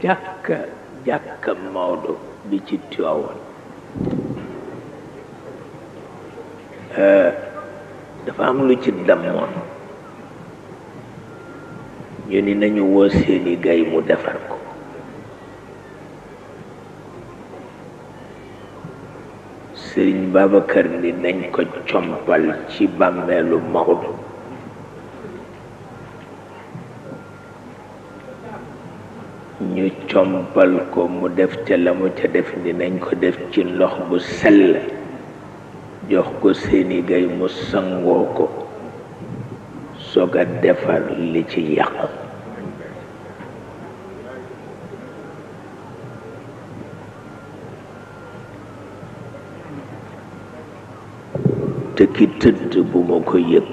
jàkka Maodo bi ci Tivaouane dafa am lu ci dammoon ñu ni nañu woo Séni Gaye mu defar ko Sëriñ Babacar ni nañ ko compal ci bàmmeelu Maodo ñu compal ko mu def ca la mu ca def ni nañ ko def ci ndox bu sell jox ko Séni Gaye mu sangoo ko soog a defar li ci yàqu te ki tëdd bu ma ko yëg